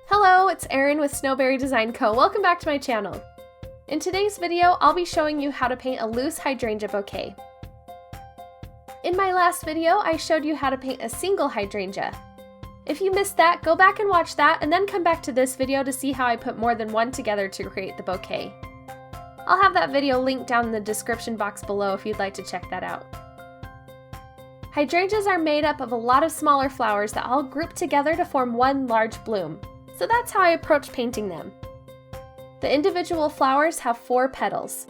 Hello, it's Erin with Snowberry Design Co. Welcome back to my channel. In today's video, I'll be showing you how to paint a loose hydrangea bouquet. In my last video, I showed you how to paint a single hydrangea. If you missed that, go back and watch that, and then come back to this video to see how I put more than one together to create the bouquet. I'll have that video linked down in the description box below if you'd like to check that out. Hydrangeas are made up of a lot of smaller flowers that all group together to form one large bloom. So that's how I approach painting them. The individual flowers have 4 petals.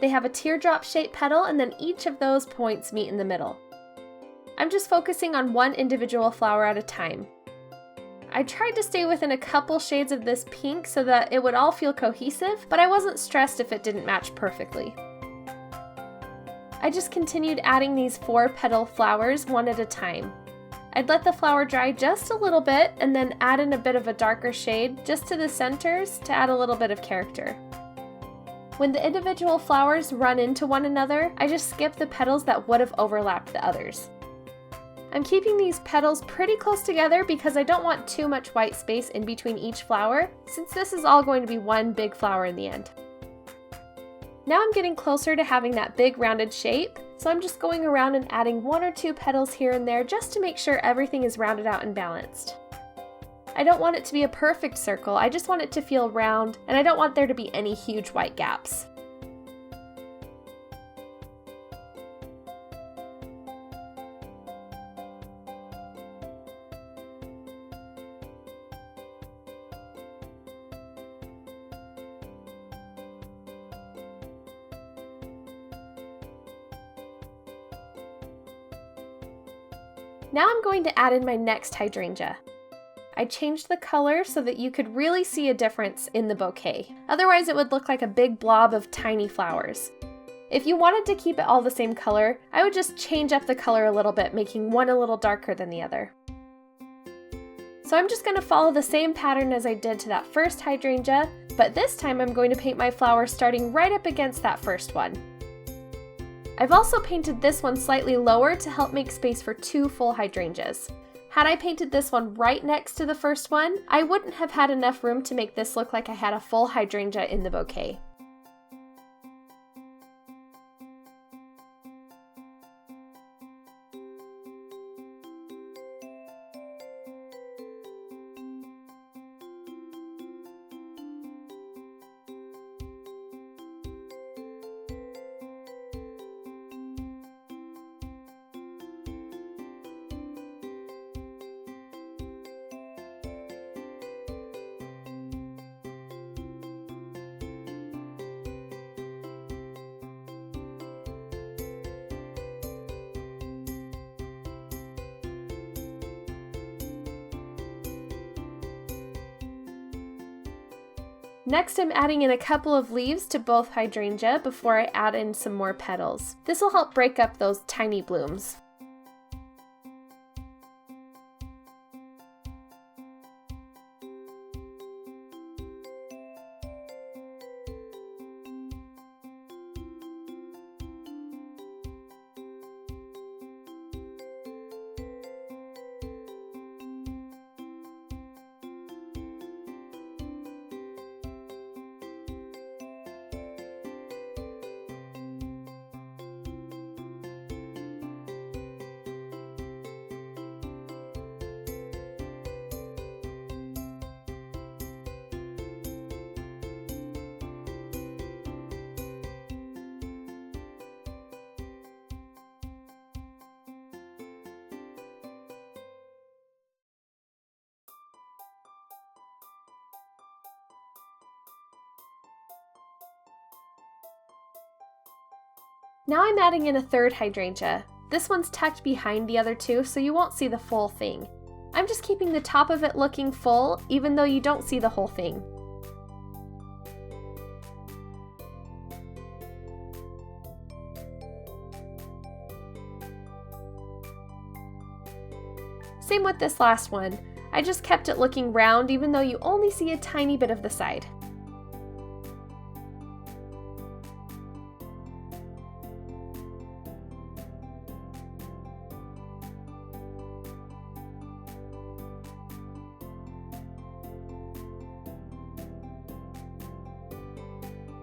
They have a teardrop-shaped petal, and then each of those points meet in the middle. I'm just focusing on one individual flower at a time. I tried to stay within a couple shades of this pink so that it would all feel cohesive, but I wasn't stressed if it didn't match perfectly. I just continued adding these 4 petal flowers one at a time. I'd let the flower dry just a little bit and then add in a bit of a darker shade just to the centers to add a little bit of character. When the individual flowers run into one another, I just skip the petals that would have overlapped the others. I'm keeping these petals pretty close together because I don't want too much white space in between each flower, since this is all going to be one big flower in the end. Now I'm getting closer to having that big rounded shape, so I'm just going around and adding 1 or 2 petals here and there just to make sure everything is rounded out and balanced. I don't want it to be a perfect circle, I just want it to feel round, and I don't want there to be any huge white gaps. Now I'm going to add in my next hydrangea. I changed the color so that you could really see a difference in the bouquet. Otherwise it would look like a big blob of tiny flowers. If you wanted to keep it all the same color, I would just change up the color a little bit, making one a little darker than the other. So I'm just going to follow the same pattern as I did to that first hydrangea, but this time I'm going to paint my flowers starting right up against that first one. I've also painted this one slightly lower to help make space for 2 full hydrangeas. Had I painted this one right next to the first one, I wouldn't have had enough room to make this look like I had a full hydrangea in the bouquet. Next, I'm adding in a couple of leaves to both hydrangea before I add in some more petals. This will help break up those tiny blooms. Now I'm adding in a third hydrangea. This one's tucked behind the other 2, so you won't see the full thing. I'm just keeping the top of it looking full, even though you don't see the whole thing. Same with this last one. I just kept it looking round even though you only see a tiny bit of the side.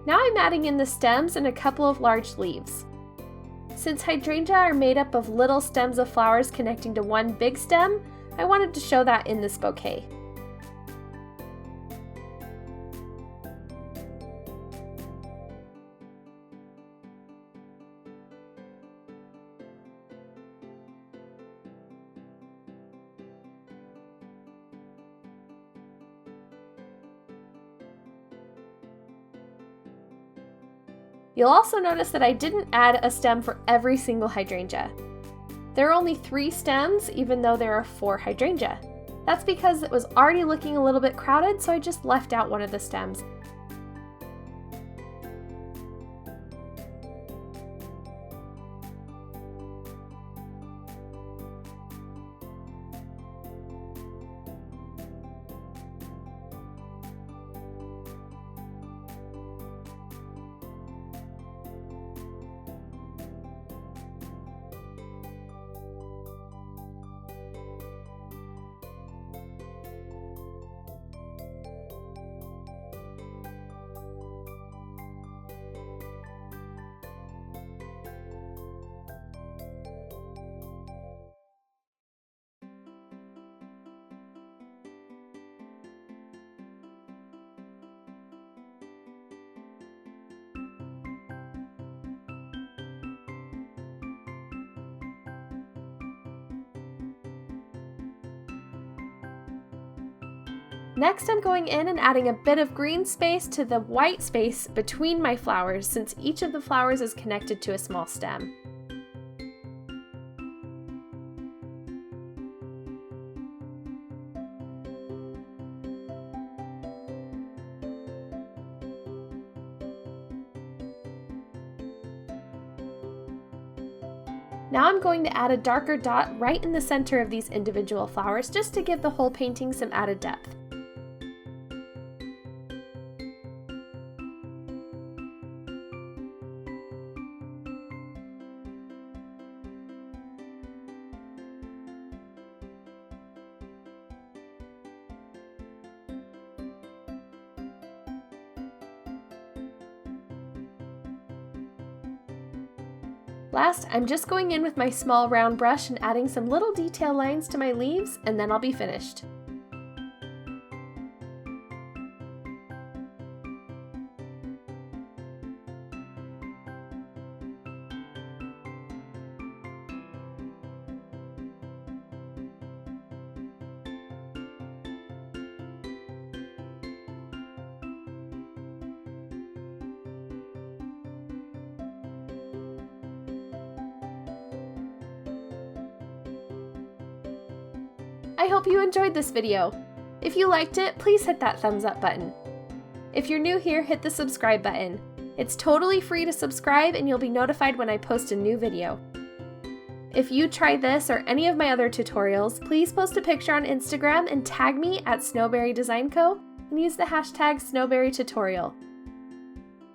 Now I'm adding in the stems and a couple of large leaves. Since hydrangea are made up of little stems of flowers connecting to one big stem, I wanted to show that in this bouquet. You'll also notice that I didn't add a stem for every single hydrangea. There are only 3 stems, even though there are 4 hydrangea. That's because it was already looking a little bit crowded, so I just left out one of the stems. Next, I'm going in and adding a bit of green space to the white space between my flowers, since each of the flowers is connected to a small stem. Now I'm going to add a darker dot right in the center of these individual flowers just to give the whole painting some added depth. Last, I'm just going in with my small round brush and adding some little detail lines to my leaves, and then I'll be finished. I hope you enjoyed this video. If you liked it, please hit that thumbs up button. If you're new here, hit the subscribe button. It's totally free to subscribe and you'll be notified when I post a new video. If you try this or any of my other tutorials, please post a picture on Instagram and tag me at Snowberry Design Co. and use the hashtag #SnowberryTutorial.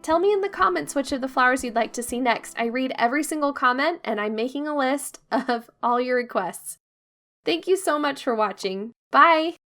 Tell me in the comments which of the flowers you'd like to see next. I read every single comment and I'm making a list of all your requests. Thank you so much for watching. Bye!